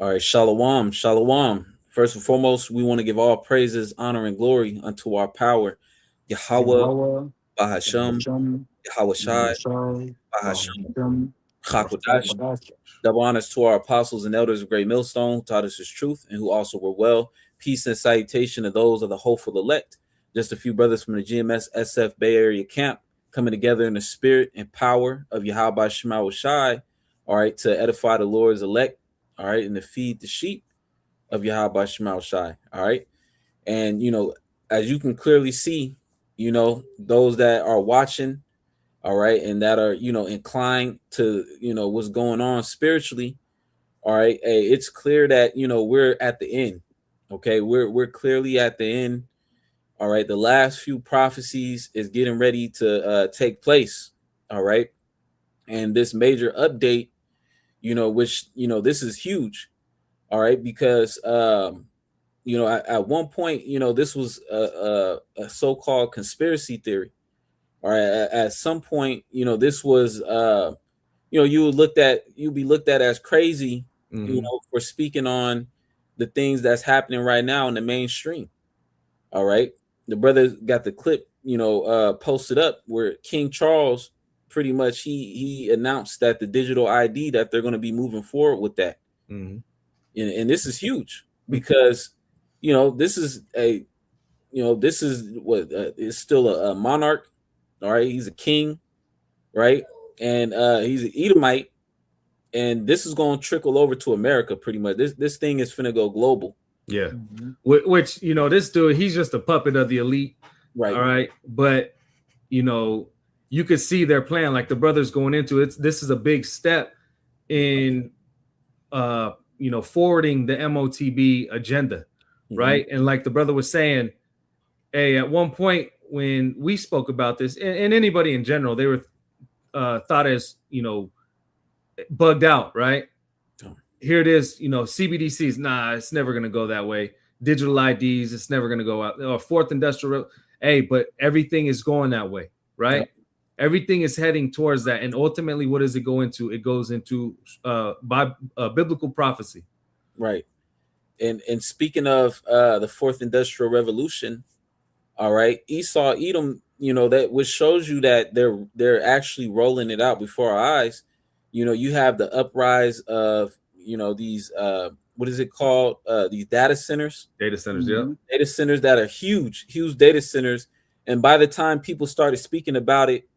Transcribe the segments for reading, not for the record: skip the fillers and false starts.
All right, shalom, shalom. First and foremost, we want to give all praises, honor, and glory unto our power, Yahweh, Yahweh, Bahasham, Bahasham, Yahweh Shai, Yahushai, Bahasham, Bahasham, Chakodash. Rashakadash. Double honors to our apostles and elders of Great Millstone, who taught us his truth, and who also were well. Peace and salutation to those of the hopeful elect. Just a few brothers from the GMS SF Bay Area camp coming together in the spirit and power of Yahweh Shema Shai, all right, to edify the Lord's elect, all right, and to feed the sheep of Yahweh Shema Shai, all right. And as you can clearly see, those that are watching, all right, and that are inclined to what's going on spiritually, all right. Hey, it's clear that we're at the end. Okay, we're clearly at the end. All right, the last few prophecies is getting ready to take place. All right, and this major update, which this is huge. All right, because at one point, this was a so-called conspiracy theory. All right, at some point, this was you'd be looked at as crazy, for speaking on the things that's happening right now in the mainstream. All right, the brother got the clip, posted up where King Charles pretty much he announced that the digital ID that they're going to be moving forward with that, Mm-hmm. and this is huge because this is this is what is still a monarch. All right, he's a king, right, and he's an Edomite, and this is going to trickle over to America pretty much. This thing is finna go global. Yeah. Mhm. Which, this dude, he's just a puppet of the elite. Right. All right. But, you could see their plan, like the brothers going into it. This is a big step in, forwarding the Motb agenda. Right. And like the brother was saying, hey, at one point when we spoke about this, and anybody in general, they were thought as, bugged out, right? Here it is, CBDCs, nah, it's never going to go that way. Digital IDs, it's never going to go out. Or fourth industrial, hey, but everything is going that way, right? Yep. Everything is heading towards that. And ultimately, what does it go into? It goes into biblical prophecy. Right. And speaking of the fourth industrial revolution, all right, Esau, Edom, that which shows you that they're actually rolling it out before our eyes. You have the uprise of these what is it called, these data centers, Yeah, data centers that are huge data centers, and by the time people started speaking about it,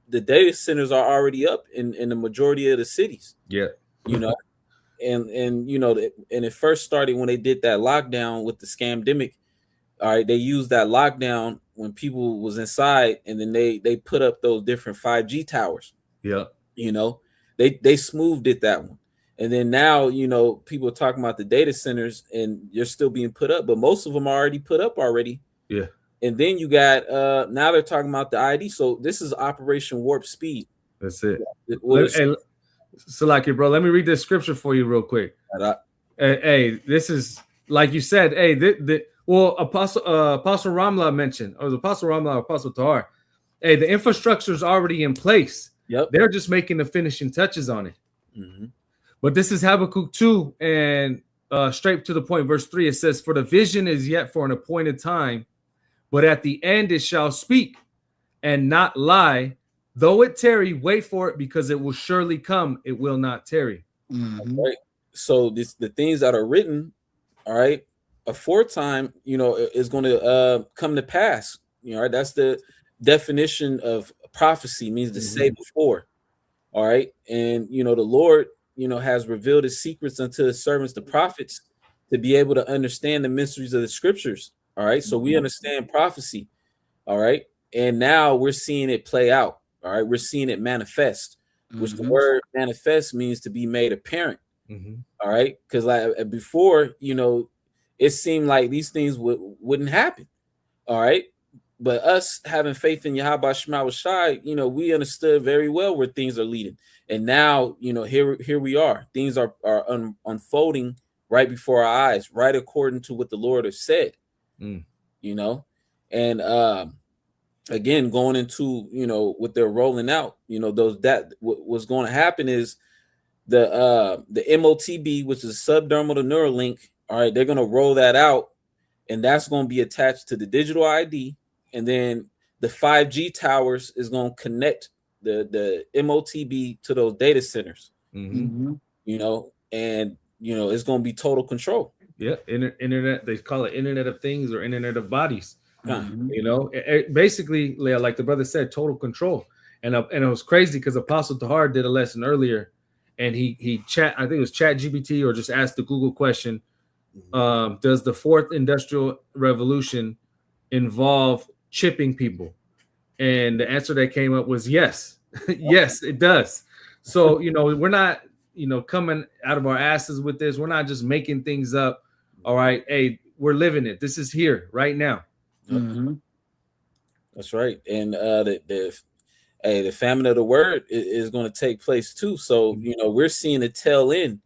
the data centers are already up in the majority of the cities. Yeah. And and it first started when they did that lockdown with the scamdemic. All right, they used that lockdown when people was inside, and then they put up those different 5G towers. Yeah. They smoothed it, that one. And then now, people are talking about the data centers, and they're still being put up, but most of them are already put up already. Yeah. And then you got now they're talking about the ID. So this is Operation Warp Speed. That's it. Hey, Salaki, bro, let me read this scripture for you real quick. Hey, this is like you said. Hey, Apostle Ramla mentioned, or the Apostle Ramla, Apostle Tahar. Hey, the infrastructure is already in place. Yep. They're just making the finishing touches on it. Mm-hmm. But this is Habakkuk 2, and straight to the point, verse 3, it says, "For the vision is yet for an appointed time, but at the end it shall speak and not lie. Though it tarry, wait for it, because it will surely come. It will not tarry." Mm-hmm. Right. So the things that are written, all right, aforetime, is going to come to pass. Right? That's the definition of prophecy, means to say before. All right. And the Lord, has revealed his secrets unto his servants, the prophets, to be able to understand the mysteries of the scriptures. All right. So we understand prophecy. All right. And now we're seeing it play out. All right. We're seeing it manifest, which the word manifest means to be made apparent. All right. Because like before, it seemed like these things wouldn't happen. All right. But us having faith in Yahweh Shema Shai, we understood very well where things are leading. And now, here we are. Things are unfolding right before our eyes, right according to what the Lord has said. And again, going into what they're rolling out, what's going to happen is the MOTB, which is subdermal to Neuralink. All right, they're gonna roll that out, and that's gonna be attached to the digital ID, and then the 5G towers is gonna connect the MOTB to those data centers. Mm-hmm. You know, and you know it's gonna be total control. Yeah, internet. They call it Internet of Things or Internet of Bodies. Mm-hmm. You know, basically, like the brother said, total control. And it was crazy because Apostle Tahar did a lesson earlier, and he I think it was Chat GPT or just asked the Google question, does the fourth industrial revolution involve chipping people? And the answer that came up was yes. Yes, it does. So, you know, we're not, you know, coming out of our asses with this. We're not just making things up. All right. Hey, we're living it. This is here right now. That's right. And the famine of the word is going to take place too. So, you know, we're seeing the tail end.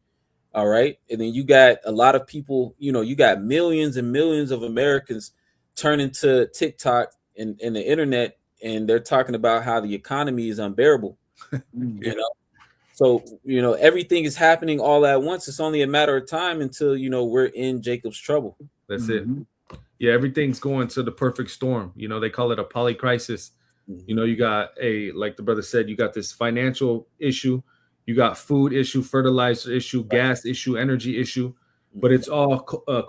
All right. And then you got a lot of people, you know, you got millions and millions of Americans turning to TikTok and the internet, and they're talking about how the economy is unbearable. You know, so, you know, everything is happening all at once. It's only a matter of time until, you know, we're in Jacob's trouble. That's it. Yeah, everything's going to the perfect storm. You know, they call it a polycrisis. You know, you got like the brother said, you got this financial issue, you got food issue, fertilizer issue, gas issue, energy issue, but it's all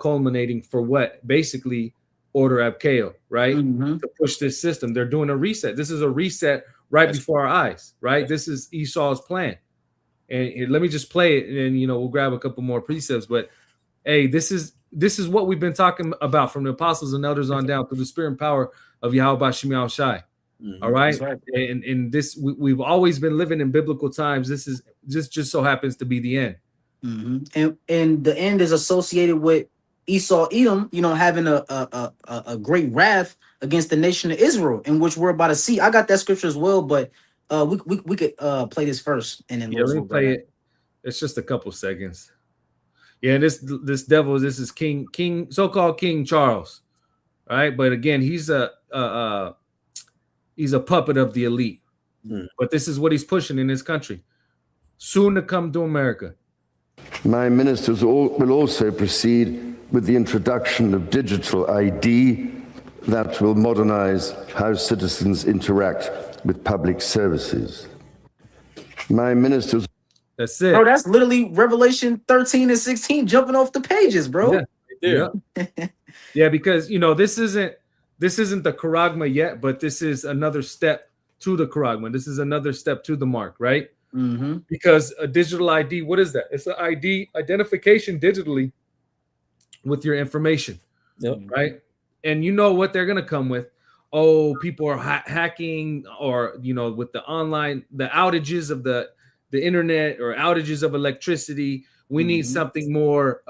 culminating for what? Basically, order abkeo, right? To push this system. They're doing a reset. This is a reset right before our eyes, right? This is Esau's plan. And let me just play it, and then, you know, we'll grab a couple more precepts. But hey, this is what we've been talking about from the apostles and elders on down through the spirit and power of Yahweh Shemi Shai. All right. And this, we've always been living in biblical times. This is just so happens to be the end. And the end is associated with Esau, Edom, you know, having a great wrath against the nation of Israel, in which we're about to see. I got that scripture as well, but we could play this first, and then let me play it. It's just a couple seconds. Yeah, this devil, this is King, so-called King Charles, right? But again, he's a puppet of the elite. But this is what he's pushing in his country. Soon to come to America. My ministers will also proceed with the introduction of digital ID that will modernize how citizens interact with public services. My ministers... That's it. Bro, that's literally Revelation 13 and 16 jumping off the pages, bro. Yeah. Yeah, because, you know, this isn't the charagma yet, but this is another step to the charagma. This is another step to the mark, right? Because a digital ID, what is that? It's an ID, identification digitally with your information, right? And you know what they're going to come with. Oh, people are hacking, or, you know, with the online, the outages of the internet or outages of electricity. We need something more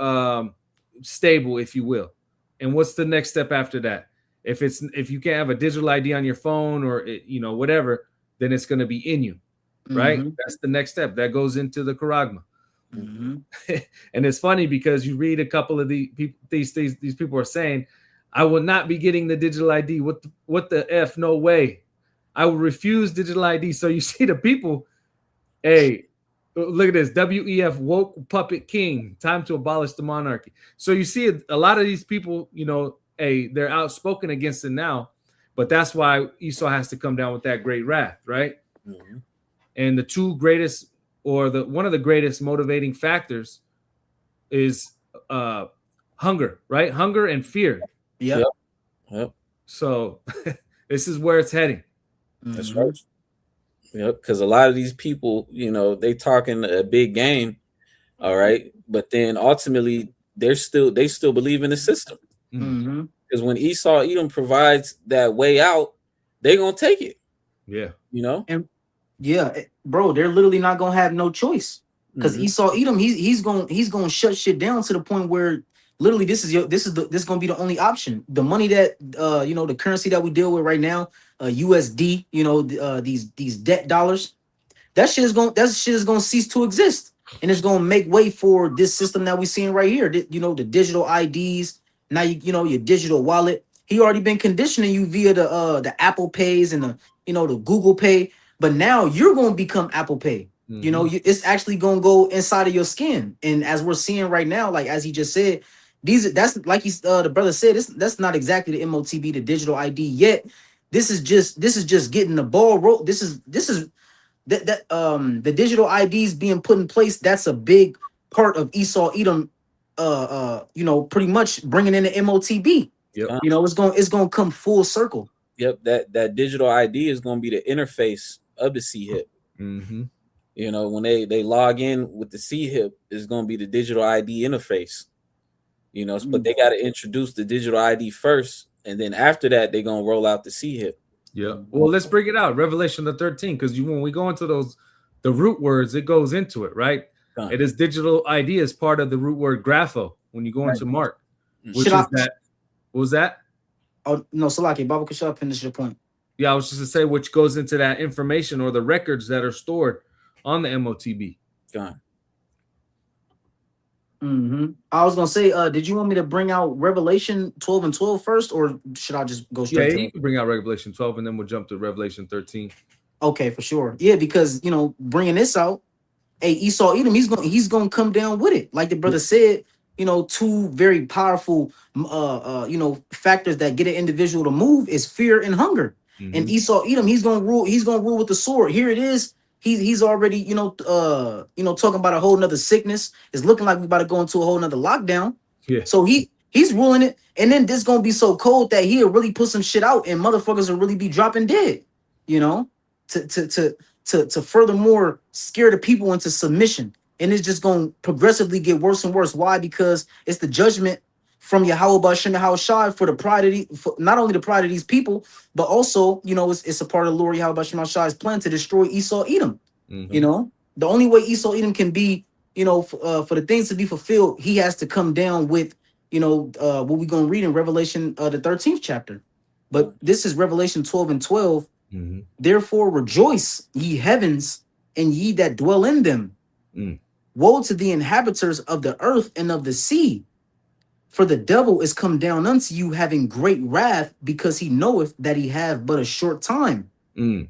stable, if you will. And what's the next step after that? If you can't have a digital ID on your phone or, you know, whatever, then it's going to be in you, right? That's the next step. That goes into the charagma. And it's funny because you read a couple of these people are saying, I will not be getting the digital ID. What the F? No way. I will refuse digital ID. So you see the people, hey, look at this. WEF, woke puppet king. Time to abolish the monarchy. So you see a lot of these people, you know, hey, they're outspoken against it now, but that's why Esau has to come down with that great wrath, right? And the two greatest, or one of the greatest motivating factors is hunger, right? Hunger and fear. Yep. So this is where it's heading. That's right. Yep, because a lot of these people, you know, they talking a big game, all right, but then ultimately they still believe in the system. Because when Esau Edom provides that way out, they're gonna take it. Yeah, you know, and bro, they're literally not gonna have no choice. Because Esau Edom, he's gonna shut shit down to the point where literally this is gonna be the only option. The money that you know, the currency that we deal with right now, USD, you know, these debt dollars, that shit is gonna cease to exist, and it's gonna make way for this system that we're seeing right here. You know, the digital IDs. Now you know your digital wallet. He already been conditioning you via the Apple Pays and the, you know, the Google Pay, but now you're gonna become Apple Pay. You know, it's actually gonna go inside of your skin. And as we're seeing right now, like as he just said, that's like the brother said, that's not exactly the MOTB, the digital ID yet. This is just getting the ball roll. This is the digital IDs being put in place. That's a big part of Esau Edom, you know, pretty much bringing in the MOTB. Yep. You know, it's gonna come full circle. Yep, that digital ID is going to be the interface of the CHIP. You know, when they log in with the CHIP, it's going to be the digital ID interface. You know, but they got to introduce the digital ID first, and then after that, they're going to roll out the CHIP. Yeah. Well, let's break it out. Revelation the 13, because when we go into the root words, it goes into it, right? It is digital ID as part of the root word grapho when you go into Mark. Which is that? What was that? Oh no, Salaki, Baba Kashab, finish your point. Yeah, I was just to say which goes into that information or the records that are stored on the MOTB. I was gonna say, did you want me to bring out Revelation 12 and 12 first, or should I just go straight? Yeah, you can bring out Revelation 12 and then we'll jump to Revelation 13. Okay, for sure. Yeah, because you know, bringing this out, hey, Esau Edom, he's gonna come down with it. Like the brother said, you know, two very powerful you know, factors that get an individual to move is fear and hunger. And Esau Edom, he's gonna rule with the sword. Here it is. He's already, you know, talking about a whole nother sickness. It's looking like we're about to go into a whole nother lockdown. Yeah. So he's ruling it, and then this gonna be so cold that he'll really put some shit out, and motherfuckers will really be dropping dead. You know, to furthermore scare the people into submission. And it's just going to progressively get worse and worse. Why? Because it's the judgment from Yahweh Bashem Yahushai for the pride of not only the pride of these people, but also, you know, it's a part of the Lord Yahweh Bashem Yahushai's plan to destroy Esau Edom. You know, the only way Esau Edom can be, you know, for the things to be fulfilled, he has to come down with, you know, what we're going to read in Revelation, the 13th chapter. But this is Revelation 12 and 12. Therefore rejoice, ye heavens, and ye that dwell in them. Woe to the inhabitants of the earth and of the sea, for the devil is come down unto you, having great wrath, because he knoweth that he have but a short time. You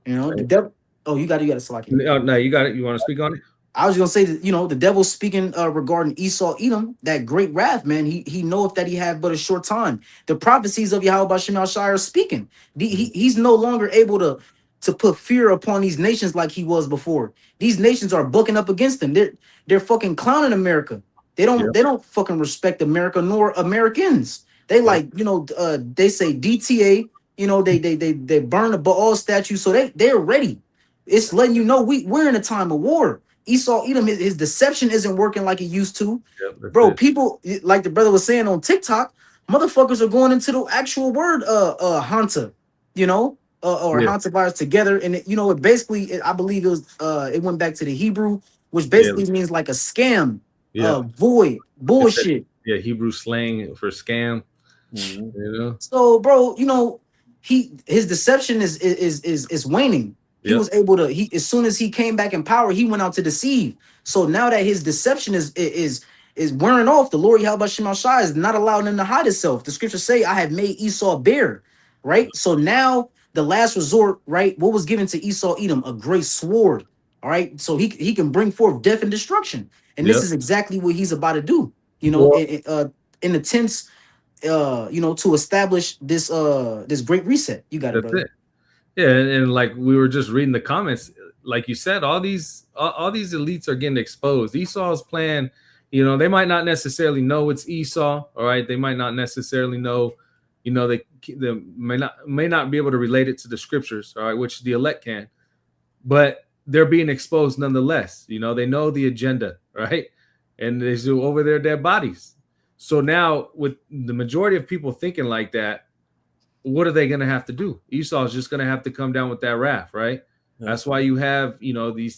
know, the devil. Oh, you got it, Salaki. No, you got it. You want to speak on it? I was gonna say that, you know, the devil speaking regarding Esau Edom, that great wrath, man. He knoweth that he have but a short time. The prophecies of Yahweh Bashem Yahushai are speaking. He's no longer able to put fear upon these nations like he was before. These nations are bucking up against him. They're fucking clowning America. They don't fucking respect America nor Americans. They like, you know, they say DTA, you know, they burn the Baal statue, so they're ready. It's letting you know we're in a time of war. Esau Edom, his deception isn't working like it used to. Bro, people, like the brother was saying on TikTok, motherfuckers are going into the actual word Hanta, you know, or Hanta virus together. And it, you know, it basically, I believe it went back to the Hebrew, which basically means like a scam, void, bullshit. Hebrew slang for scam. You know? So, bro, you know, his deception is waning. He was able to, as soon as he came back in power, he went out to deceive. So now that his deception is wearing off, the Lord Yahweh Bashem Yahushai is not allowing him to hide himself. The scriptures say, I have made Esau bare, right? So now the last resort, right? What was given to Esau Edom? A great sword, all right? So he can bring forth death and destruction. And this is exactly what he's about to do, you know, in attempts, you know, to establish this great reset. You got it, brother. Yeah, and like we were just reading the comments, like you said, all these elites are getting exposed. Esau's plan, you know, they might not necessarily know it's Esau, all right? They might not necessarily know, you know, they may not be able to relate it to the scriptures, all right, which the elect can, but they're being exposed nonetheless. You know, they know the agenda, right? And they do over their dead bodies. So now with the majority of people thinking like that, what are they going to have to do? Esau is just going to have to come down with that wrath, right? That's why you have, you know, the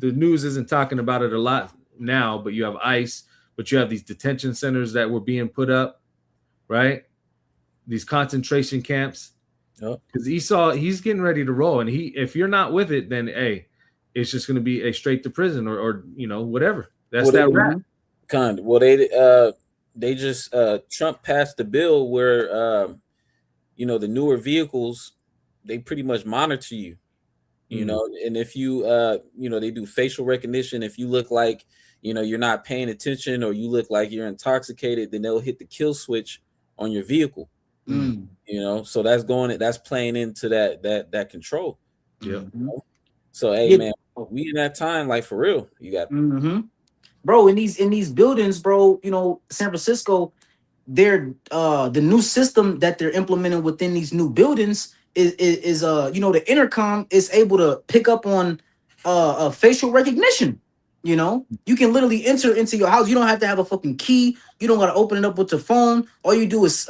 news isn't talking about it a lot now, but you have ICE, but you have these detention centers that were being put up, right? These concentration camps. Because Esau, he's getting ready to roll, and if you're not with it, then it's just going to be a straight to prison or you know, whatever. That's that wrath. Well, they just Trump passed the bill where you know, the newer vehicles, they pretty much monitor you. You know, and if you they do facial recognition. If you look like you're not paying attention, or you look like you're intoxicated, then they'll hit the kill switch on your vehicle. So that's playing into that control. Yeah. So hey, man, we in that time, like, for real. You got bro, in these buildings, bro, San Francisco, they're the new system that they're implementing within these new buildings is the intercom is able to pick up on facial recognition. You can literally enter into your house. You don't have to have a fucking key. You don't gotta open it up with your phone. All you do is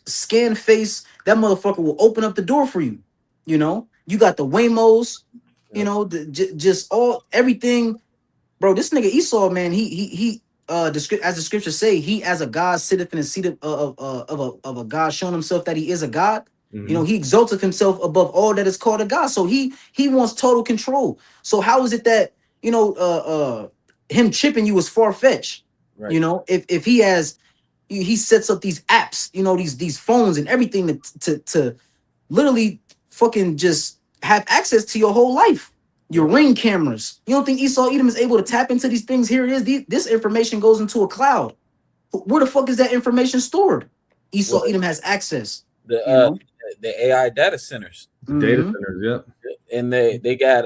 scan face. That motherfucker will open up the door for you. You got the Waymos, just everything. Bro, this nigga Esau, man, he as the scriptures say, he as a God sitteth in the seat of a God, showing himself that he is a God. He exalteth himself above all that is called a God. So he wants total control. So how is it that him chipping you is far-fetched? Right. If he sets up these apps, these phones and everything to literally fucking just have access to your whole life. Your ring cameras. You don't think Esau Edom is able to tap into these things? Here it is. This information goes into a cloud. Where the fuck is that information stored? Esau Edom has access. The AI data centers. Data centers, yeah. And they got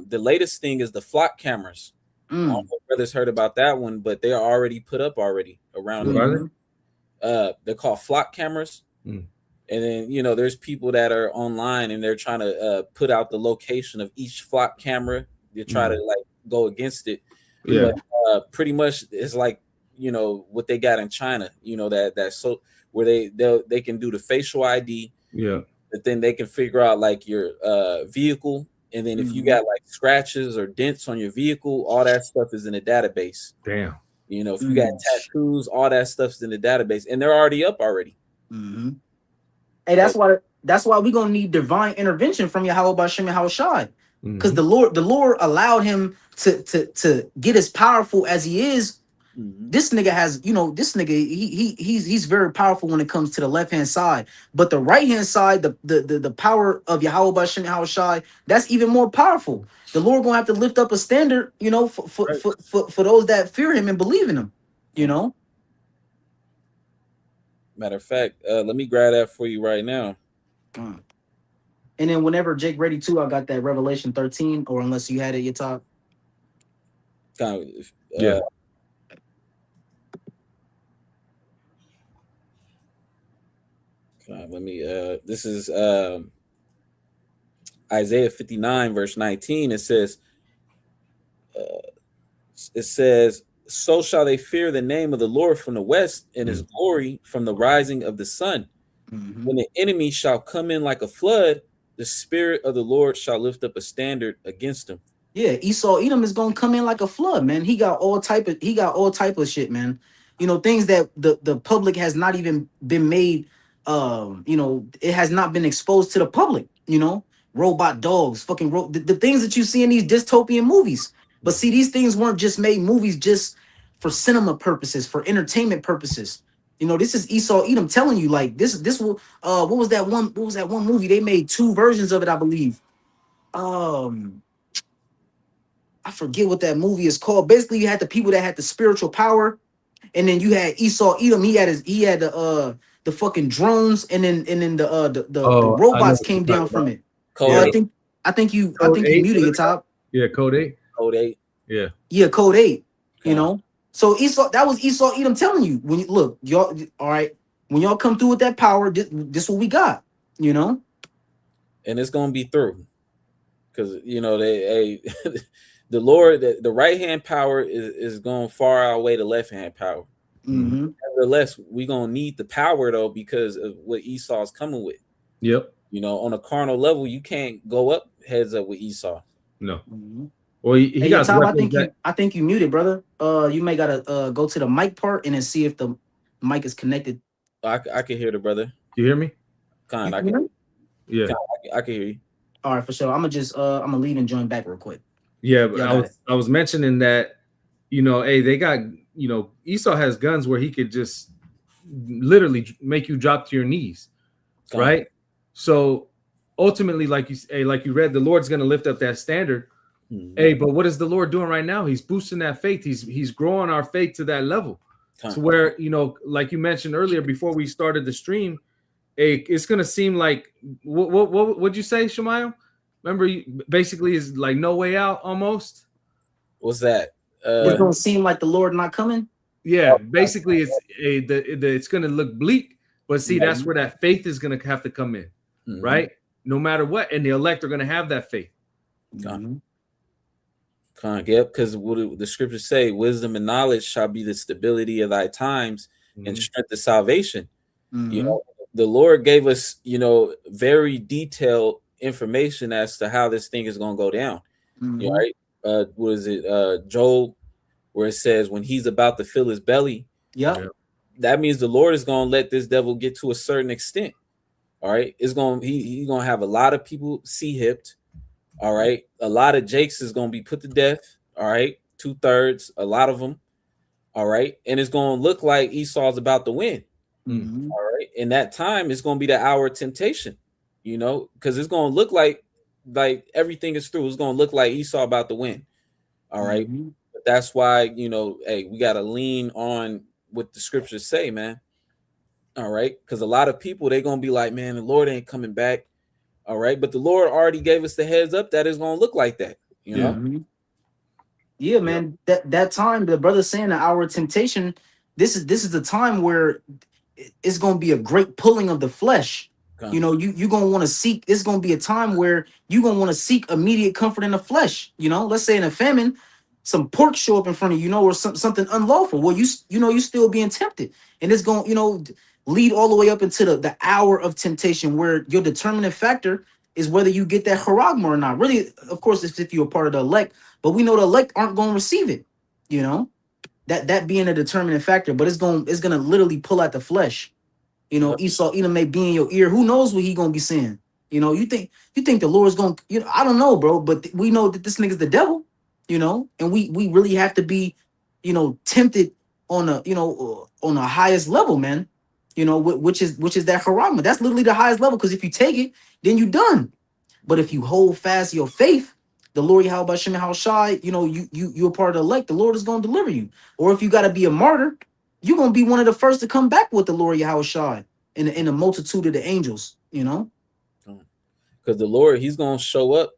the latest thing is the flock cameras. I don't know if brothers heard about that one, but they are already put up around. They're called flock cameras. And then, there's people that are online and they're trying to put out the location of each flock camera. They try to like go against it. Yeah. But, pretty much it's like, what they got in China, that so where they can do the facial ID. Yeah. But then they can figure out like your vehicle. And then if you got like scratches or dents on your vehicle, all that stuff is in the database. Damn. If you got tattoos, all that stuff's in the database. And they're already up already. Hey, that's why we're gonna need divine intervention from Yahweh Bashem Yahushai. Because the Lord allowed him to get as powerful as he is. This nigga has, this nigga, he's very powerful when it comes to the left-hand side. But the right-hand side, the power of Yahweh Bashem Yahushai, that's even more powerful. The Lord gonna have to lift up a standard, for those that fear him and believe in him, Matter of fact, let me grab that for you right now. And then whenever Jake ready too, I got that Revelation 13, or unless you had it, your top. Yeah. Let me. This is Isaiah 59 verse 19. It says, so shall they fear the name of the Lord from the west, and his glory from the rising of the sun. When the enemy shall come in like a flood, the spirit of the Lord shall lift up a standard against him. Yeah, Esau Edom is gonna come in like a flood, man. He got all type of shit, man. Things that the public has not even been made. It has not been exposed to the public. Robot dogs, fucking the things that you see in these dystopian movies. But see, these things weren't just made movies just for cinema purposes, for entertainment purposes. This is Esau Edom telling you, like, this will what was that one movie? They made 2 versions of it, I believe. I forget what that movie is called. Basically, you had the people that had the spiritual power, and then you had Esau Edom. He had the fucking drones, and then the robots came down from it. I think you muted your top. Yeah, Code 8. Code 8. Yeah, Code 8. So that was Esau Edom telling you, when you look, y'all, all right, when y'all come through with that power, this what we got, And it's gonna be through, because they the Lord, the right hand power is going to far outweigh the left hand power. Nevertheless, we're gonna need the power though, because of what Esau's coming with. Yep. On a carnal level, you can't go up heads up with Esau. No. Well, he got. Tom, I think you muted, brother. You may gotta go to the mic part and then see if the mic is connected. I can hear the brother. You hear me? I can. Yeah, I can hear you. All right, for sure. I'm gonna leave and join back real quick. Yeah, but I was mentioning that, hey, they got, Esau has guns where he could just literally make you drop to your knees, right? So ultimately, like you read, the Lord's going to lift up that standard. Hey, but what is the Lord doing right now? He's boosting that faith. He's growing our faith to that level, to where, you know, like you mentioned earlier before we started the stream, it's going to seem like what'd you say, Shemael? Remember, basically, is like no way out almost. What's that? It's gonna seem like the Lord not coming. Yeah, basically, it's going to look bleak, but see, that's where that faith is going to have to come in, right? No matter what, and the elect are going to have that faith. Yep, because what the scriptures say, wisdom and knowledge shall be the stability of thy times and strength of salvation. You know, the Lord gave us, you know, very detailed information as to how this thing is going to go down. Right? What is it? Job, where it says when he's about to fill his belly, that means the Lord is going to let this devil get to a certain extent. All right, he's gonna have a lot of people hipped. All right, a lot of Jakes is gonna be put to death. All right, 2/3, a lot of them. All right, and it's gonna look like Esau's about to win. All right, in that time, it's gonna be the hour of temptation. You know, because it's gonna look like everything is through. It's gonna look like Esau about to win. All right, but that's why, you know, hey, we gotta lean on what the scriptures say, man. All right, because a lot of people, they're gonna be like, man, the Lord ain't coming back. All right, but the Lord already gave us the heads up that it's gonna look like that, you know. Yeah, man. That time, the brother saying the hour of temptation, this is the time where it's gonna be a great pulling of the flesh. You know, you're gonna want to seek. It's gonna be a time where you're gonna want to seek immediate comfort in the flesh. You know, let's say in a famine, some pork show up in front of you, or something unlawful. Well, you're still being tempted, and it's gonna, lead all the way up into the hour of temptation, where your determining factor is whether you get that charagma or not. Really, of course, it's if you're a part of the elect, but we know the elect aren't going to receive it. You know, that being a determining factor, but it's gonna literally pull out the flesh. You know, Esau Edom may be in your ear. Who knows what he gonna be saying? You know, you think the Lord's gonna, I don't know, bro, but we know that this nigga's the devil. You know, and we really have to be, tempted on on the highest level, man. You know, which is that charagma. That's literally the highest level, because if you take it, then you're done. But if you hold fast your faith, the Lord Yahweh Shem Shai, you're a part of the elect, the Lord is going to deliver you. Or if you got to be a martyr, you're going to be one of the first to come back with the Lord Yahweh Shai in a multitude of the angels, Because the Lord, he's going to show up.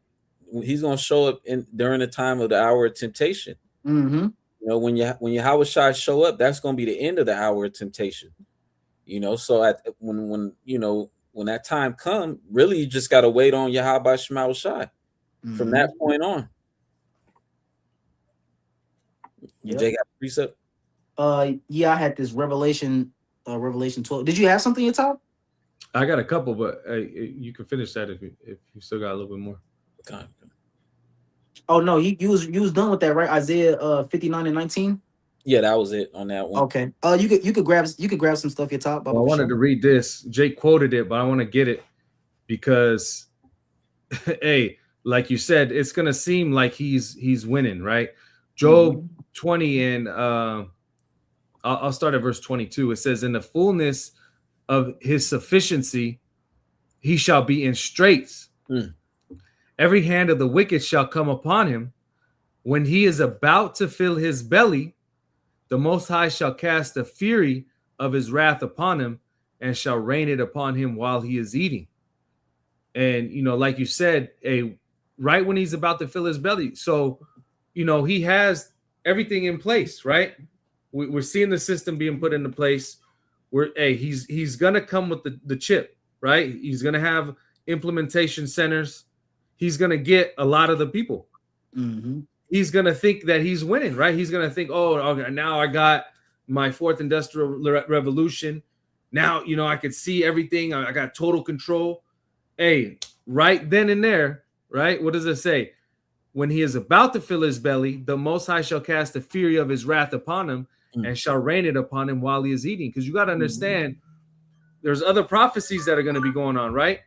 He's going to show up during the time of the hour of temptation. You know, when Yahweh Shai show up, that's going to be the end of the hour of temptation. You know, so when that time comes, really you just gotta wait on Yahweh Shema Shai from that point on. Jay got a precept? Yeah, I had this Revelation 12. Did you have something at top? I got a couple, but you can finish that if you still got a little bit more. Okay. Oh no, you was done with that, right? Isaiah 59:19. Yeah, that was it on that one. Okay. You could grab some stuff your top. Well, I wanted to read this. Jake quoted it, but I want to get it because, hey, like you said, it's gonna seem like he's winning, right? Job 20 and I'll start at verse 22. It says, "In the fullness of his sufficiency, he shall be in straits. Every hand of the wicked shall come upon him. When he is about to fill his belly, the Most High shall cast the fury of his wrath upon him and shall rain it upon him while he is eating." And, like you said, right when he's about to fill his belly. So, he has everything in place, right? We're seeing the system being put into place where, he's going to come with the chip, right? He's going to have implementation centers. He's going to get a lot of the people. He's going to think that he's winning, right? He's going to think, oh, okay, now I got my fourth industrial revolution. Now, I could see everything. I got total control. Hey, right then and there, right? What does it say? When he is about to fill his belly, the Most High shall cast the fury of his wrath upon him and shall rain it upon him while he is eating. Because you got to understand, there's other prophecies that are going to be going on, right?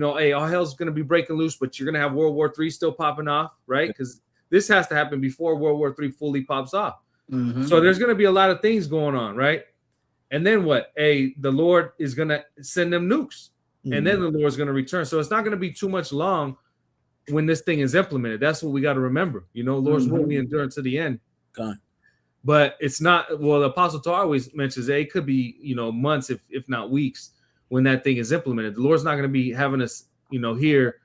All hell's going to be breaking loose, but you're going to have World War III still popping off, right? Because this has to happen before World War III fully pops off. So there's going to be a lot of things going on, right? And then what? The Lord is going to send them nukes, and then the Lord's going to return. So it's not going to be too much long when this thing is implemented. That's what we got to remember. Lord's will we endure to the end. God. But it's not. Well, the Apostle Paul always mentions it could be months, if not weeks, when that thing is implemented. The Lord's not going to be having us here,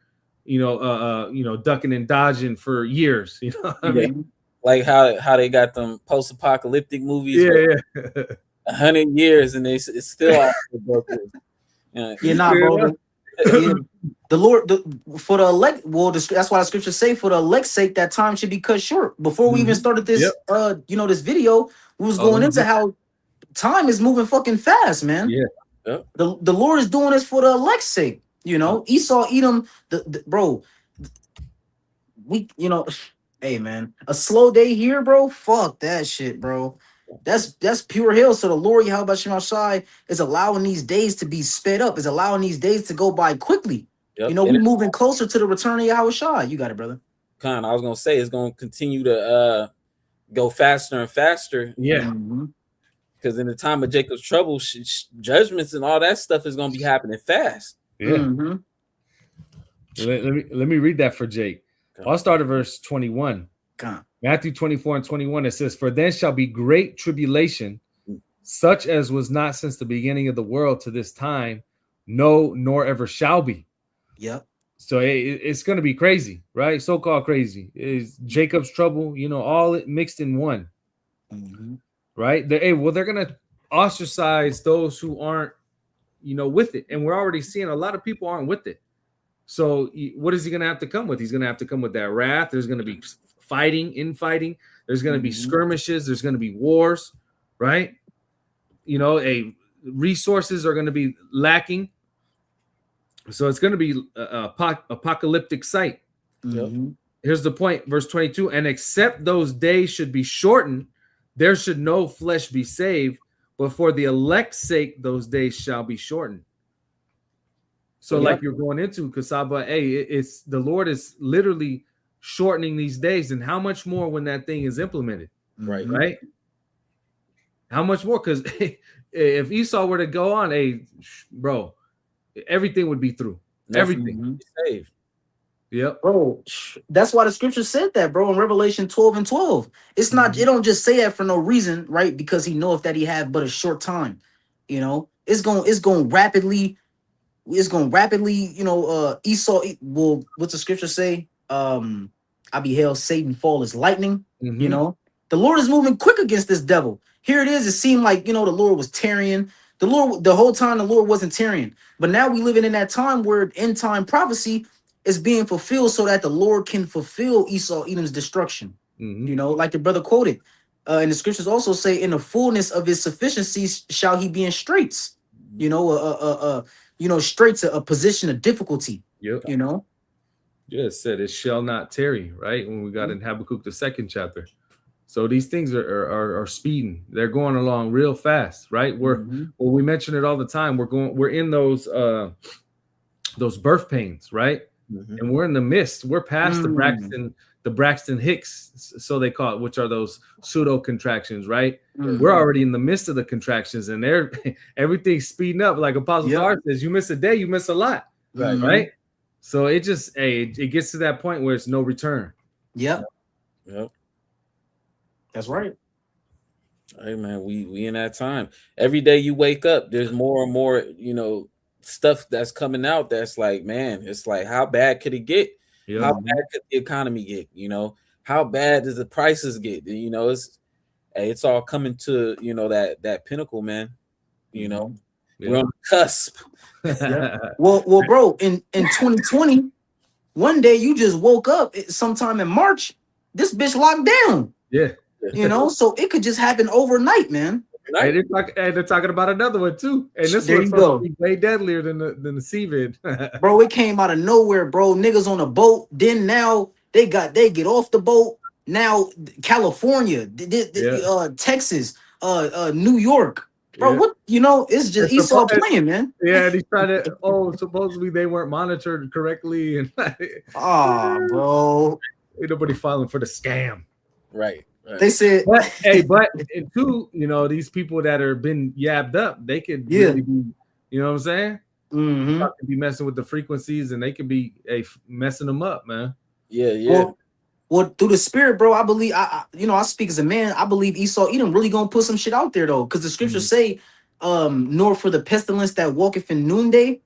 ducking and dodging for years. You know what I mean? Like how they got them post-apocalyptic movies. Yeah. 100 years and it's still off the book. Bro. The Lord, for the elect, that's why the scriptures say, for the elect's sake, that time should be cut short. Before we even started this, this video, we was going into how time is moving fucking fast, man. Yeah. The Lord is doing this for the elect's sake. Esau, Edom, bro. Hey, man, a slow day here, bro. Fuck that shit, bro. That's pure hell. So the Lord Yahweh Shem Shai is allowing these days to be sped up, is allowing these days to go by quickly. Yep. We're moving closer to the return of Yahweh Shai. You got it, brother. I was gonna say it's gonna continue to go faster and faster. Yeah. Because in the time of Jacob's trouble, judgments and all that stuff is gonna be happening fast. Yeah. Let me read that for Jake. I'll start at verse 21. Matthew 24:21. It says, "For then shall be great tribulation, such as was not since the beginning of the world to this time, no, nor ever shall be." Yep. So it's going to be crazy, right? So-called crazy. Is Jacob's trouble, all it mixed in one, right? They're going to ostracize those who aren't, with it. And we're already seeing a lot of people aren't with it. So what is he going to have to come with? He's going to have to come with that wrath. There's going to be infighting. There's going to be skirmishes. There's going to be wars, right? Resources are going to be lacking. So it's going to be a apocalyptic sight. Here's the point, verse 22. "And except those days should be shortened, there should no flesh be saved, but for the elect's sake, those days shall be shortened." So like you're going into, Kasaba, it's the Lord is literally shortening these days. And how much more when that thing is implemented? Right? How much more? Because if Esau were to go on, bro, everything would be through. Everything. Saved. Yep. Bro, that's why the scripture said that, bro, in Revelation 12:12. It's not, it don't just say that for no reason, right? Because he knoweth that he had but a short time. It's going rapidly, Esau, well, what's the scripture say? I beheld Satan fall as lightning. The Lord is moving quick against this devil. Here it is. It seemed like, the Lord was tarrying. The whole time the Lord wasn't tarrying. But now we living in that time where end time prophecy is being fulfilled so that the Lord can fulfill Esau, Edom's destruction. Like the brother quoted. And the scriptures also say, in the fullness of his sufficiency shall he be in straits. Straits, a position of difficulty. Yep. Yeah, it said it shall not tarry, right? When we got in Habakkuk, the 2nd chapter. So these things are speeding. They're going along real fast, right? We mention it all the time. We're in those birth pains, right? And we're in the midst. We're past the Braxton Hicks, so they call it, which are those pseudo contractions, right? We're already in the midst of the contractions, and everything's speeding up. Like Apostle Paul says, you miss a day, you miss a lot, right? So it just it gets to that point where it's no return. Yep. That's right. Hey man, we in that time. Every day you wake up, there's more and more, stuff that's coming out that's like, man, it's like, how bad could it get? How bad could the economy get? How bad does the prices get? It's all coming to that pinnacle, man. We're on the cusp. Well, bro, in 2020, one day you just woke up sometime in March, this bitch locked down. So it could just happen overnight, man. And they're talking about another one too, and this one's supposed to be way deadlier than the CVID. Bro, it came out of nowhere, bro. Niggas on a boat. Then now they get off the boat. Now California, Texas, New York. Bro, what it's just Esau playing, man. Yeah, and he's trying to. Supposedly they weren't monitored correctly, and bro, ain't nobody falling for the scam. Right. They said, but and two, these people that are been yabbed up, they could really be, you know what I'm saying? Mm-hmm. Could be messing with the frequencies, and they could be messing them up, man. Yeah. Well, through the spirit, bro, I believe I speak as a man. I believe Esau Edom really gonna put some shit out there though, because the scriptures say, nor for the pestilence that walketh in noonday,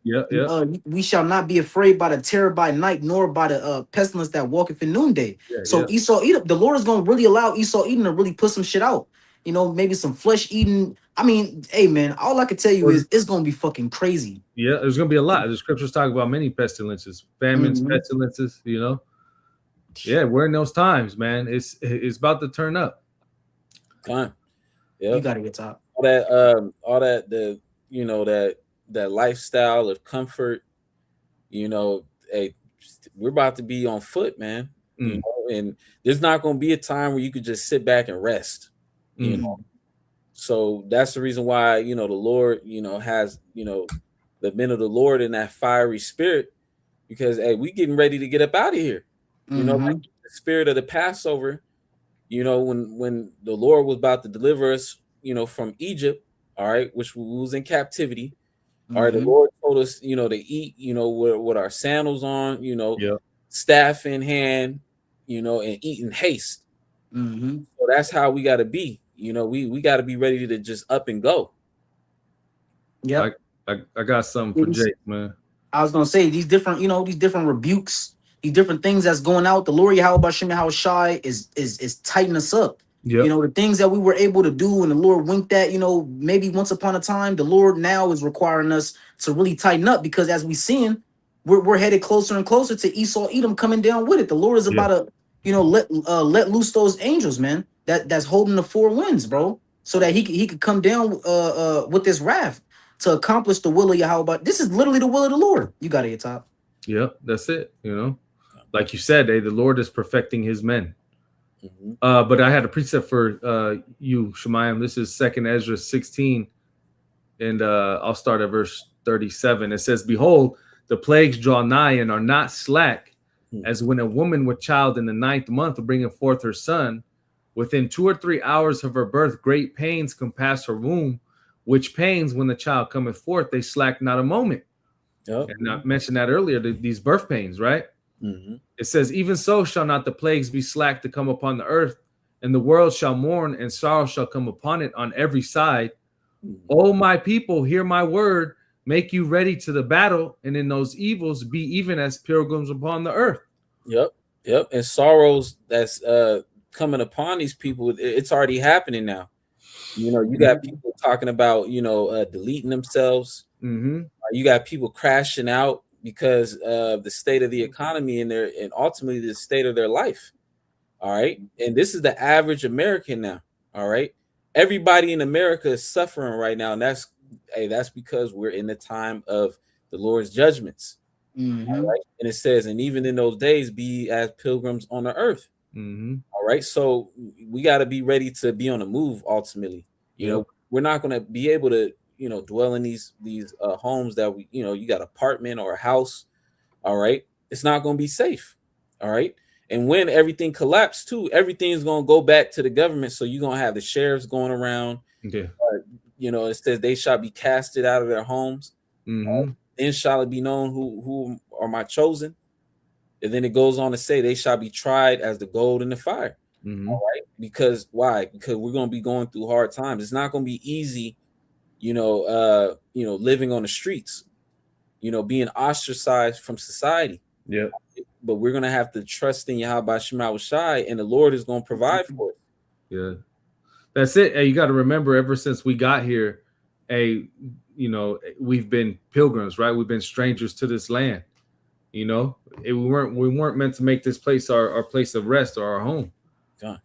we shall not be afraid by the terror by night, nor by the pestilence that walketh in noonday. So Esau Edom, the Lord is gonna really allow Esau Edom to really put some shit out. You know, maybe some flesh eating. I mean, hey man, all I can tell you is it's gonna be fucking crazy. Yeah, there's gonna be a lot. The scriptures talk about many pestilences, famines, pestilences. You know. Yeah, we're in those times, man. It's about to turn up. Time. Yeah. You gotta get top. All that that lifestyle of comfort, hey, we're about to be on foot, man. You know, and there's not gonna be a time where you could just sit back and rest, you know. So that's the reason why, the Lord, has, the men of the Lord in that fiery spirit, because hey, we getting ready to get up out of here. Like the spirit of the Passover, when the Lord was about to deliver us, from Egypt, all right, which we was in captivity. All right, the Lord told us, to eat, with our sandals on, staff in hand, and eat in haste. So that's how we got to be. We got to be ready to just up and go. Yeah, I got something for Jake, man. I was gonna say these different rebukes, these different things that's going out. The Lord Yahweh Shai is tightening us up. Yep. The things that we were able to do and the Lord winked at, maybe once upon a time, the Lord now is requiring us to really tighten up, because as we seeing, we're headed closer and closer to Esau Edom coming down with it. The Lord is about to, let loose those angels, man, that's holding the four winds, bro, so that he could come down with this wrath to accomplish the will of Yahweh. But this is literally the will of the Lord. You got it, top. Yeah, that's it. Like you said, the Lord is perfecting his men. But I had a precept for you, Shemayim. This is 2nd Ezra 16, and I'll start at verse 37. It says, "Behold, the plagues draw nigh and are not slack, as when a woman with child in the 9th month bringing forth her son, within 2 or 3 hours of her birth, great pains compass her womb, which pains, when the child cometh forth, they slack not a moment." And I mentioned that earlier, these birth pains, right? It says, "Even so shall not the plagues be slack to come upon the earth, and the world shall mourn, and sorrow shall come upon it on every side. O my people, hear my word, make you ready to the battle, and in those evils be even as pilgrims upon the earth." Yep. And sorrows that's coming upon these people, it's already happening now. You got people talking about, deleting themselves. You got people crashing out because of the state of the economy and ultimately the state of their life. All right. And this is the average American now. All right. Everybody in America is suffering right now. And that's because we're in the time of the Lord's judgments. All right. And it says, and even in those days, be as pilgrims on the earth. All right. So we got to be ready to be on the move ultimately. We're not going to be able to, dwell in these homes that we, you got an apartment or a house. All right. It's not going to be safe. All right. And when everything collapsed too, everything's going to go back to the government. So you're going to have the sheriffs going around. It says they shall be casted out of their homes. Then shall it be known who are my chosen. And then it goes on to say they shall be tried as the gold in the fire. All right. Because why? Because we're going to be going through hard times. It's not going to be easy, living on the streets, being ostracized from society. But we're going to have to trust in Yahweh Shai, and the Lord is going to provide for it. Yeah. That's it. Hey, you got to remember, ever since we got here, we've been pilgrims, right? We've been strangers to this land. We weren't meant to make this place our place of rest or our home.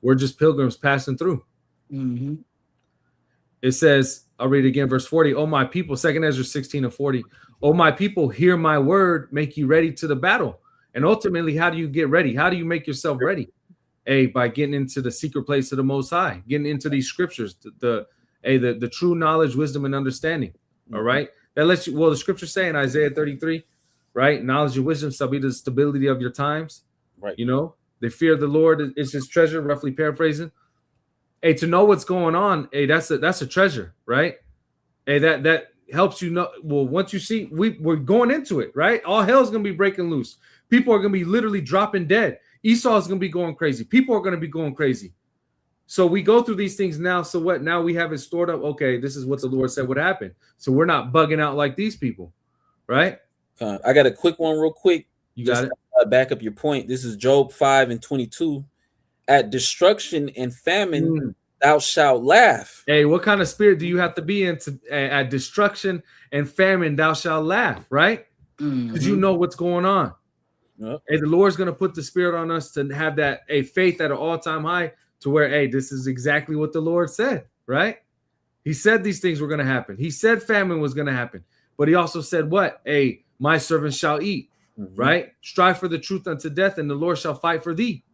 We're just pilgrims passing through. It says, I'll read it again, verse 40. "O my people," 2nd Ezra 16 and 40. "O my people, hear my word, make you ready to the battle." And ultimately, how do you get ready? How do you make yourself ready? By getting into the secret place of the Most High, getting into these scriptures, the true knowledge, wisdom, and understanding. All right. That lets you, the scriptures say in Isaiah 33, right? "Knowledge and wisdom shall be the stability of your times." Right. The fear of the Lord is his treasure, roughly paraphrasing. To know what's going on, that's a treasure, right? That helps you know. Well, once you see, we're going into it, right? All hell's gonna be breaking loose. People are gonna be literally dropping dead. Esau's gonna be going crazy. People are gonna be going crazy. So we go through these things now. So what? Now we have it stored up. Okay, this is what the Lord said would happen. So we're not bugging out like these people, right? I got a quick one, real quick. You got it. Back up your point. This is Job 5:22. At destruction and famine, thou shalt laugh. Hey, what kind of spirit do you have to be in at destruction and famine? Thou shalt laugh, right? Because you know what's going on. Yep. Hey, the Lord's going to put the spirit on us to have that a faith at an all-time high to where, hey, this is exactly what the Lord said, right? He said these things were going to happen. He said famine was going to happen. But he also said what? Hey, my servants shall eat, right? Strive for the truth unto death, and the Lord shall fight for thee.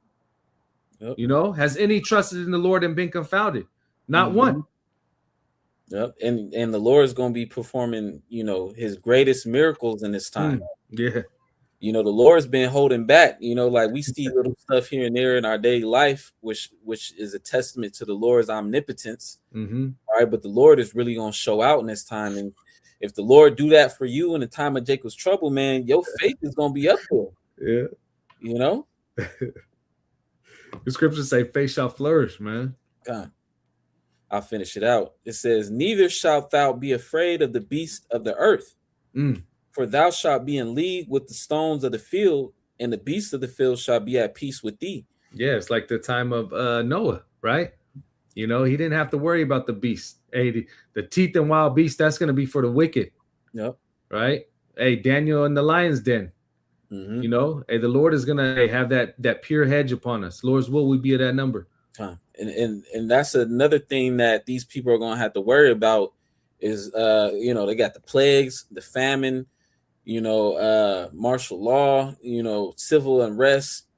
Yep. You know, has any trusted in the Lord and been confounded? Not one. Yep. And the Lord is going to be performing, you know, his greatest miracles in this time. Yeah. You know, the Lord's been holding back, you know, like we see little stuff here and there in our daily life, which is a testament to the Lord's omnipotence. All right. But the Lord is really going to show out in this time. And if the Lord do that for you in the time of Jacob's trouble, man, your faith is going to be up there. Yeah. You know? The scriptures say faith shall flourish, man. God. I'll finish it out. It says, neither shalt thou be afraid of the beast of the earth, for thou shalt be in league with the stones of the field, and the beasts of the field shall be at peace with thee. Yeah, it's like the time of Noah, right? You know, he didn't have to worry about the beast. Hey, the teeth and wild beast, that's going to be for the wicked. Yep. Right? Hey, Daniel in the lion's den. You know, hey, the Lord is going to have that pure hedge upon us. Lord's will we be at that number. And that's another thing that these people are going to have to worry about is, you know, they got the plagues, the famine, you know, martial law, you know, civil unrest.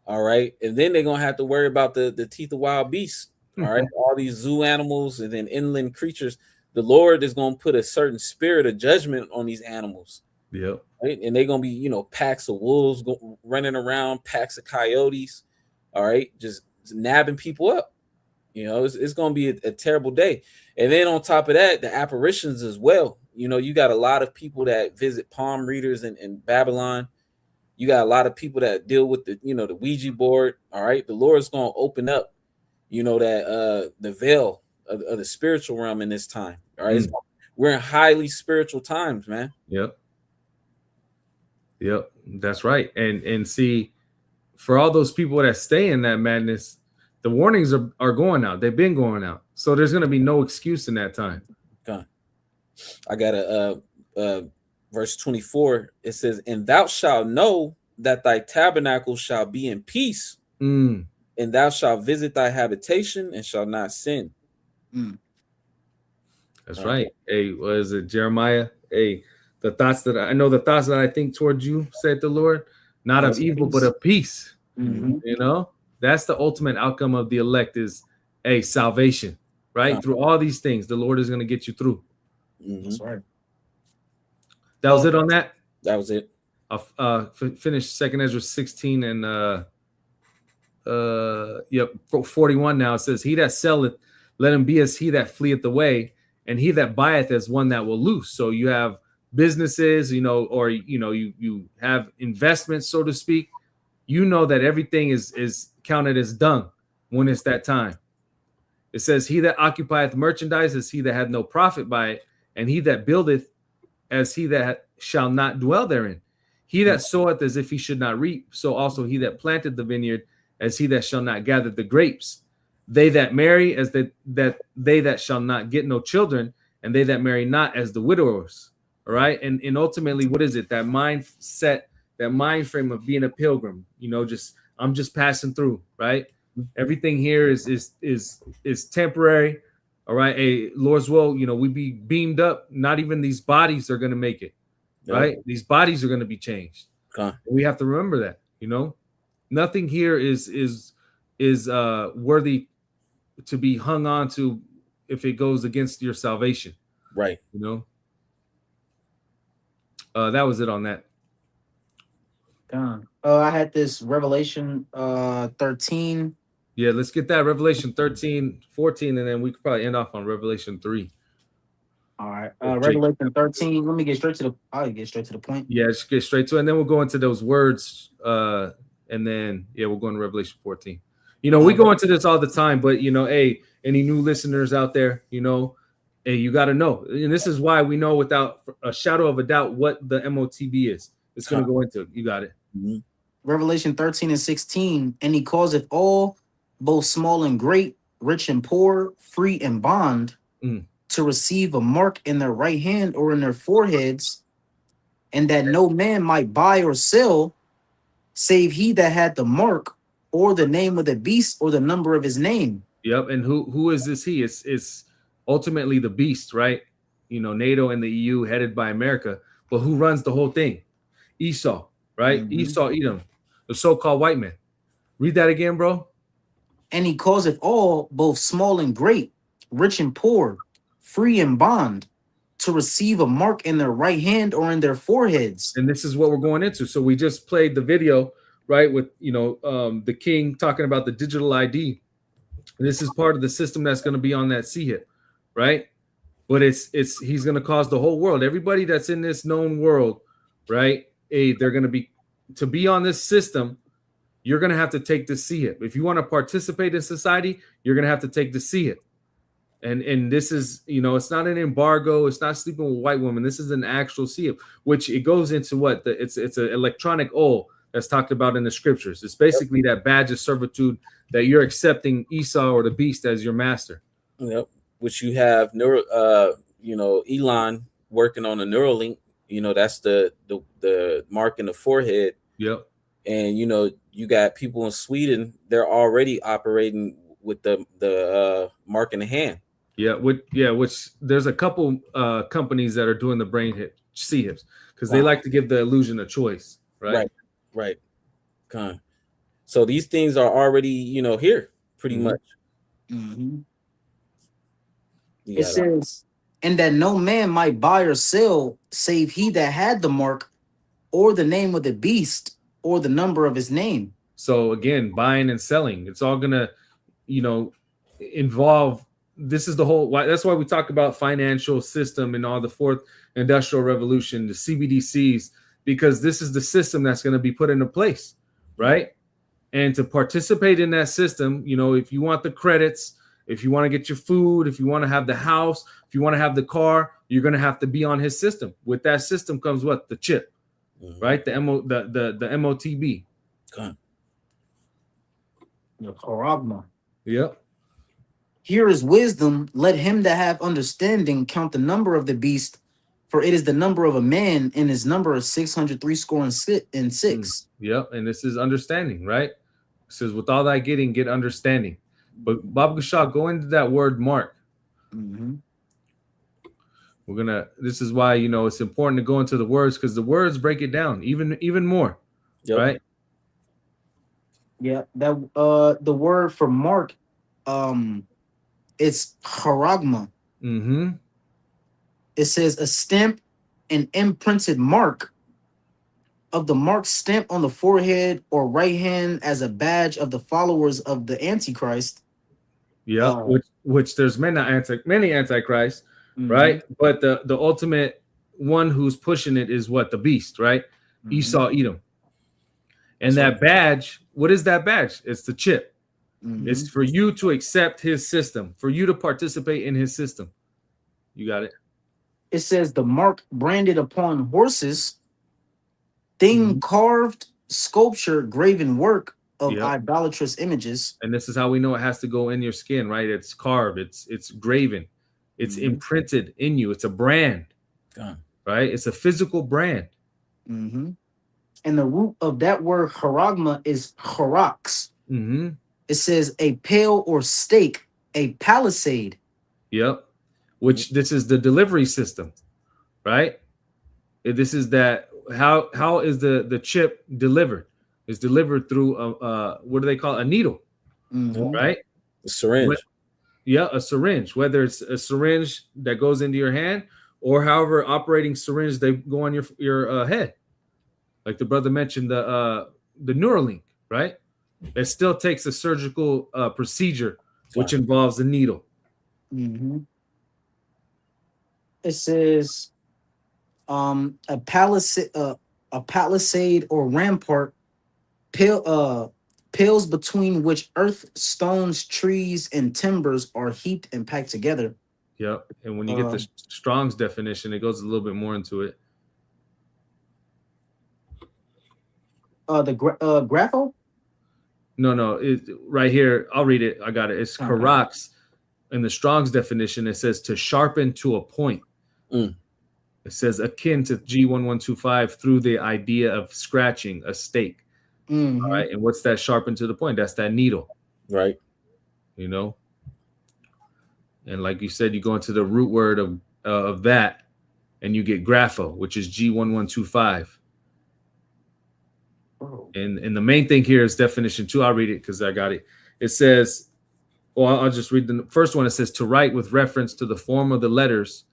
All right. And then they're going to have to worry about the teeth of wild beasts. All right. All these zoo animals and then inland creatures. The Lord is going to put a certain spirit of judgment on these animals. Yep. Right. And they're going to be, you know, packs of wolves running around, packs of coyotes. All right. Just nabbing people up. You know, it's going to be a terrible day. And then on top of that, the apparitions as well. You know, you got a lot of people that visit palm readers in Babylon. You got a lot of people that deal with the, you know, the Ouija board. All right. The Lord's going to open up, you know, that the veil of the spiritual realm in this time. All right. We're in highly spiritual times, man. Yep. That's right. And see, for all those people that stay in that madness, the warnings are going out. They've been going out. So there's going to be no excuse in that time. God. I got a verse 24. It says, and thou shalt know that thy tabernacle shall be in peace, and thou shalt visit thy habitation and shall not sin. That's right. Hey, was it Jeremiah? Hey, the thoughts that I think towards you, said the Lord, not of evil, but of peace. You know, that's the ultimate outcome of the elect is a salvation, right? Through all these things, the Lord is going to get you through. That's right. That was it on that. That was it. I'll finish 2 Ezra 16 and 41 now. It says, he that selleth, let him be as he that fleeth away, and he that buyeth as one that will lose. So you have businesses, you know, or, you know, you have investments, so to speak. You know that everything is counted as dung when it's that time. It says, he that occupieth merchandise is he that hath no profit by it, and he that buildeth as he that shall not dwell therein. He that soweth as if he should not reap, so also he that planted the vineyard as he that shall not gather the grapes. They that marry as they that shall not get no children, and they that marry not as the widowers. All right. And ultimately, what is it? That mindset, that mind frame of being a pilgrim, you know, I'm just passing through, right? Everything here is temporary. All right. Hey, Lord's will, you know, we be beamed up. Not even these bodies are going to make it. Right. These bodies are going to be changed. We have to remember that, you know, nothing here is worthy to be hung on to if it goes against your salvation. Right. You know, that was it on that. I had this Revelation 13. Yeah, let's get that Revelation 13, 14, and then we could probably end off on Revelation 3. All right. Revelation 13. Let me get straight to the. I'll get straight to the point. Yeah, just get straight to it, and then we'll go into those words. And then we'll go into Revelation 14. You know, we go into this all the time, but you know, hey, any new listeners out there, you know, hey, you got to know, and this is why we know without a shadow of a doubt what the MOTB is. It's going to go into it. You got it. Mm-hmm. Revelation 13 and 16. And he causeth all, both small and great, rich and poor, free and bond, to receive a mark in their right hand or in their foreheads, and that no man might buy or sell, save he that had the mark, or the name of the beast, or the number of his name. Yep. And who is this he? It's ultimately the beast, right? You know, NATO and the EU headed by America. But who runs the whole thing? Esau, right? Mm-hmm. Esau, Edom, the so-called white man. Read that again, bro. And he causeth all, both small and great, rich and poor, free and bond, to receive a mark in their right hand or in their foreheads. And this is what we're going into. So we just played the video, right, with, you know, the king talking about the digital ID. This is part of the system that's going to be on that CHIP, right? But it's he's going to cause the whole world, everybody that's in this known world, right? They're going to be on this system. You're going to have to take the CHIP. If you want to participate in society, you're going to have to take the CHIP. And this is, you know, it's not an embargo. It's not sleeping with white women. This is an actual CHIP, which it goes into what it's an electronic oil that's talked about in the scriptures. It's basically that badge of servitude that you're accepting Esau or the beast as your master. Yep. Which you have you know, Elon working on a Neuralink. You know, that's the mark in the forehead. Yep. And you know, you got people in Sweden. They're already operating with the mark in the hand. Which there's a couple companies that are doing the brain CHIPs because they like to give the illusion of choice, right? Right. So these things are already, you know, here pretty much. Mm-hmm. It says, and that no man might buy or sell, save he that had the mark, or the name of the beast, or the number of his name. So again, buying and selling, it's all gonna, you know, involve. This is the whole. That's why we talk about financial system and all the fourth industrial revolution, the CBDCs, because this is the system that's going to be put into place, right? And to participate in that system, you know, if you want the credits, if you want to get your food, if you want to have the house, if you want to have the car, you're going to have to be on his system. With that system comes what? The chip, right? The MOTB. The charagma. Yep. Here is wisdom. Let him that have understanding count the number of the beast, for it is the number of a man, and his number is 666. Yep. And this is understanding, right? It says, with all that getting, get understanding. But Bob Gashah, go into that word mark. Mm-hmm. This is why, you know, it's important to go into the words, because the words break it down even more. Yep. Right? Yeah, that the word for mark, it's charagma. Mm-hmm. It says a stamp, an imprinted mark of the mark stamped on the forehead or right hand as a badge of the followers of the Antichrist. Yeah, which there's many antichrists, right? But the ultimate one who's pushing it is what? The beast, right? Esau, Edom. And that badge, what is that badge? It's the chip. It's for you to accept his system, for you to participate in his system. You got it. It says the mark branded upon horses, thing carved, sculpture, graven work of idolatrous images. And this is how we know it has to go in your skin, right? It's carved, it's graven, it's imprinted in you. It's a brand, right? It's a physical brand. And the root of that word charagma is charax. It says a pale or stake, a palisade. Yep. Which this is the delivery system, right? This is that. How is the chip delivered? It's delivered through what do they call it? A needle, right? A syringe. A syringe. Whether it's a syringe that goes into your hand or however operating syringe they go on your head, like the brother mentioned the Neuralink, right? It still takes a surgical procedure, which involves a needle. It says a palisade or rampart pills between which earth, stones, trees, and timbers are heaped and packed together. Yep. And when you get the Strong's definition, it goes a little bit more into it. Grapho? No, right here. I'll read it. I got it. It's Karak's. In the Strong's definition, it says to sharpen to a point. It says akin to G1125 through the idea of scratching a stake. Mm-hmm. All right. And what's that sharpen to the point? That's that needle. Right. You know? And like you said, you go into the root word of that and you get grapho, which is G1125. Oh. And the main thing here is definition 2. I'll read it because I got it. It says, well, I'll just read the first one. It says to write with reference to the form of the letters,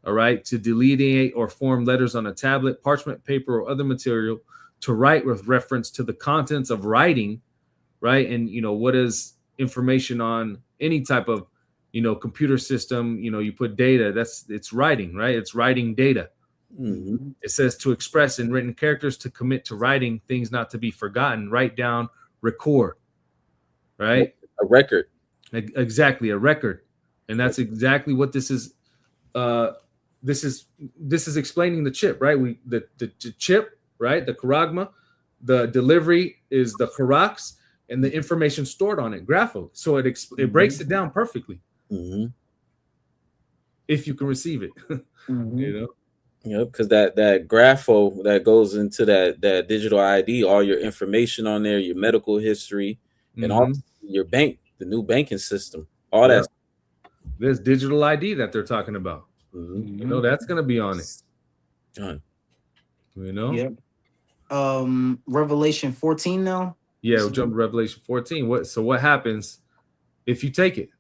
all right, to delineate or form letters on a tablet, parchment, paper, or other material, to write with reference to the contents of writing, right? And, you know, what is information on any type of, you know, computer system, you know, you put data, it's writing, right? It's writing data. Mm-hmm. It says to express in written characters, to commit to writing things not to be forgotten, write down, record, right? A record. Exactly, a record. And that's exactly what this is. This is explaining the chip, right? The chip, right? The charagma, the delivery is the Karaks, and the information stored on it, grapho. So it breaks it down perfectly. Mm-hmm. If you can receive it, you know. Yep, because that grapho that goes into that digital ID, all your information on there, your medical history, and all your bank, the new banking system, all that. There's digital ID that they're talking about. Mm-hmm. You know, that's gonna be on it. Done. You know. Yep. Revelation 14 now. Yeah, we'll jump to Revelation 14. What happens if you take it?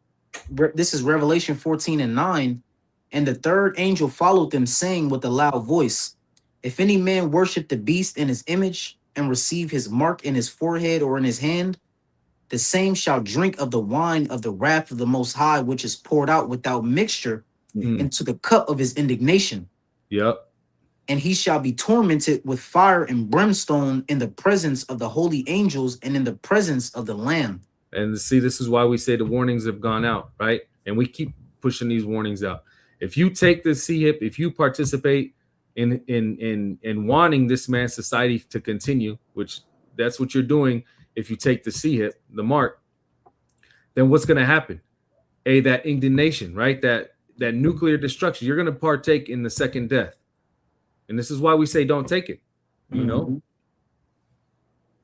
This is Revelation 14:9. And the third angel followed them, saying with a loud voice, if any man worship the beast in his image and receive his mark in his forehead or in his hand, the same shall drink of the wine of the wrath of the Most High, which is poured out without mixture into the cup of his indignation. Yep. And he shall be tormented with fire and brimstone in the presence of the holy angels and in the presence of the Lamb. And see, this is why we say the warnings have gone out, right? And we keep pushing these warnings out. If you take the CHIP, if you participate in wanting this man's society to continue, which that's what you're doing, if you take the CHIP, the mark, then what's going to happen? That indignation, right? That nuclear destruction. You're going to partake in the second death. And this is why we say don't take it, you know?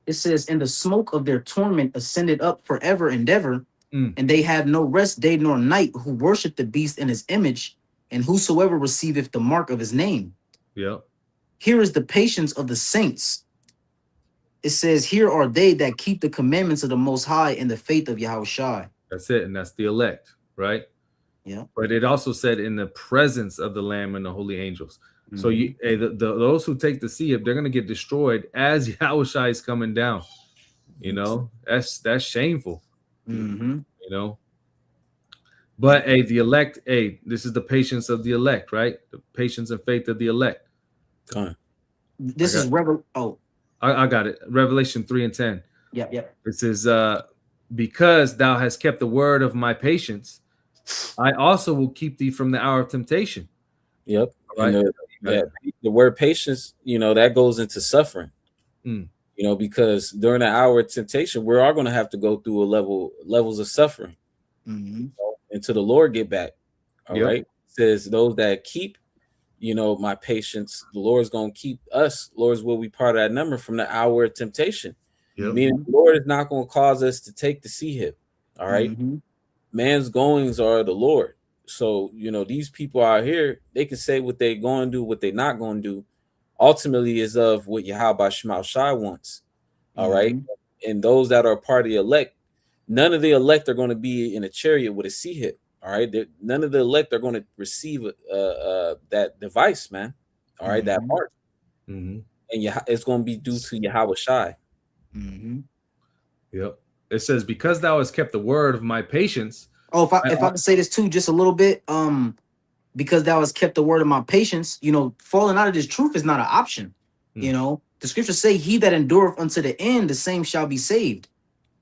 It says, and the smoke of their torment ascended up forever and ever, and they have no rest day nor night who worship the beast in his image, and whosoever receiveth the mark of his name. Yeah. Here is the patience of the saints. It says, here are they that keep the commandments of the Most High in the faith of Yahushua. That's it. And that's the elect, right? Yeah. But it also said in the presence of the Lamb and the holy angels. So those who take the CHIP, they're going to get destroyed as Yahushua is coming down. You know, that's shameful. You know. But the elect, this is the patience of the elect, right? The patience and faith of the elect. This is I got it. Revelation 3:10. Yep. It says, because thou hast kept the word of my patience, I also will keep thee from the hour of temptation. Yep. Right. And the word patience, you know, that goes into suffering. You know, because during the hour of temptation, we're all going to have to go through levels of suffering. You know, until the Lord get back. All right. It says those that keep, you know, my patience, the Lord's going to keep us. Lord's will be part of that number from the hour of temptation. Meaning the Lord is not going to cause us to take the CHIP. All right. Man's goings are the Lord. So, you know, these people out here, they can say what they're going to do, what they're not going to do. Ultimately is of what Yahweh Shema Shai wants. All right. And those that are part of the elect, none of the elect are going to be in a chariot with a CHIP. All right. None of the elect are going to receive that device, man. All right. That mark. And it's going to be due to Yahweh Shai. Yep. It says, because thou hast kept the word of my patience. Oh, if I can say this too, just a little bit. because thou hast kept the word of my patience. You know, falling out of this truth is not an option. You know, the scriptures say, he that endureth unto the end, the same shall be saved.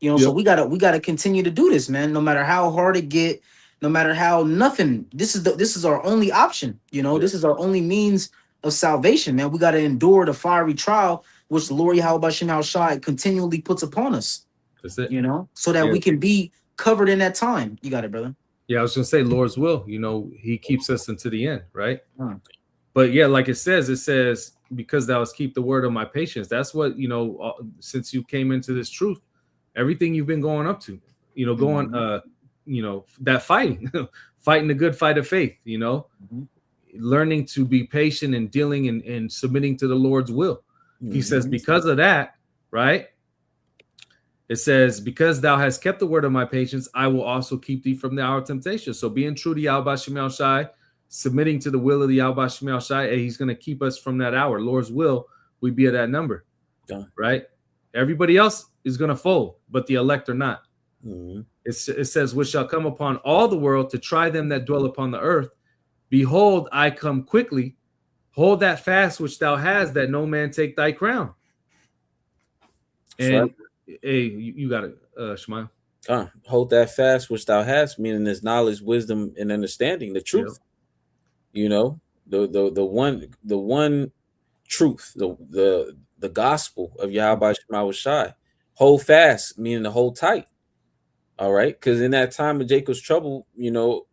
You know, so we gotta continue to do this, man. No matter how hard it get, no matter how nothing. This is our only option. You know, this is our only means of salvation, man. We gotta endure the fiery trial which the Lord Yahweh Shem Shai continually puts upon us. That's it. You know, so that we can be covered in that time. You got it, brother. Yeah, I was gonna say Lord's will. You know, he keeps us unto the end, right? But yeah, like it says, because thou hast keep the word of my patience. That's what, you know, since you came into this truth, everything you've been going up to, you know, going, you know, that fighting, fighting the good fight of faith, you know, learning to be patient and dealing and submitting to the Lord's will. He says, because of that, right? It says, because thou hast kept the word of my patience, I will also keep thee from the hour of temptation. So being true to Yahweh Shem Shai, submitting to the will of the Yahweh Shem Shai, he's going to keep us from that hour. Lord's will, we be at that number, right? Everybody else is going to fold, but the elect are not. It says, which shall come upon all the world to try them that dwell upon the earth. Behold, I come quickly. Hold that fast which thou hast, that no man take thy crown. And hey, you got it, Shemaiah. Hold that fast which thou hast, meaning there's knowledge, wisdom, and understanding, the truth. You know, the one truth, the gospel of Yahweh Shema Shai. Hold fast, meaning to hold tight. All right, because in that time of Jacob's trouble, you know,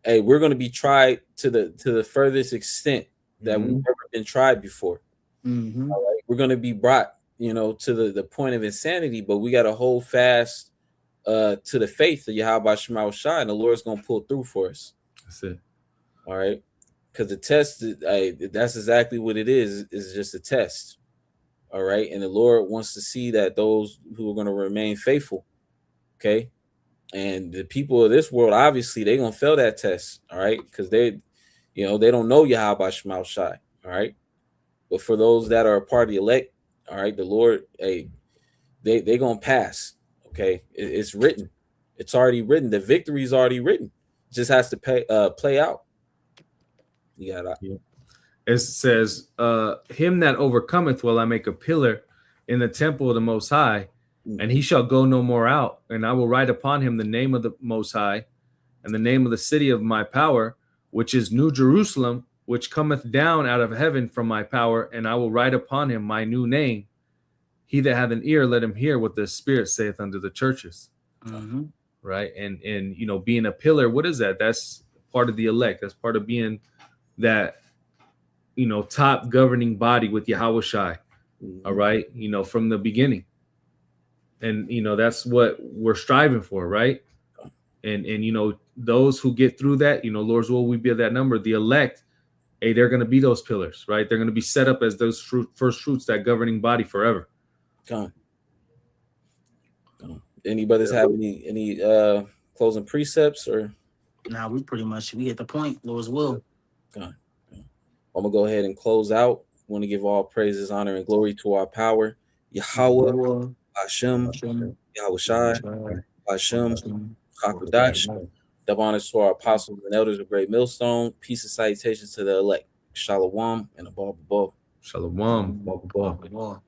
hey, we're going to be tried to the furthest extent that we've ever been tried before. All right, we're going to be brought, you know, to the point of insanity, but we got to hold fast to the faith of Yahweh Shema Shai, and the Lord's going to pull through for us. That's it. All right, because the test, that's exactly what it is just a test. All right, and the Lord wants to see that those who are going to remain faithful, okay, and the people of this world, obviously, they're going to fail that test, all right, because they don't know Yahweh Shema Shai, all right, but for those that are a part of the elect, all right, the Lord, hey, they're going to pass, okay, it's written, it's already written, the victory is already written, it just has to play out. You got that. It says, him that overcometh will I make a pillar in the temple of the Most High, and he shall go no more out. And I will write upon him the name of the Most High, and the name of the city of my power, which is New Jerusalem, which cometh down out of heaven from my power. And I will write upon him my new name. He that hath an ear, let him hear what the Spirit saith unto the churches. Right. And you know, being a pillar, what is that? That's part of the elect. That's part of being that, you know, top governing body with Yahweh Shai. All right. You know, from the beginning. And, you know, that's what we're striving for. Right. And, you know, those who get through that, you know, Lord's will, we be at that number, the elect, hey, they're going to be those pillars, right? They're going to be set up as those first fruits, that governing body forever. Any brothers have any closing precepts or? Nah, we hit the point. Lord's will. I'm gonna go ahead and close out. Want to give all praises, honor, and glory to our power, Yahweh, Hashem, Yahweh Shai, Hashem, Hakudash. Double honors to our apostles and elders of Great Millstone. Peace and salutations to the elect. Shalom and above. Shalom.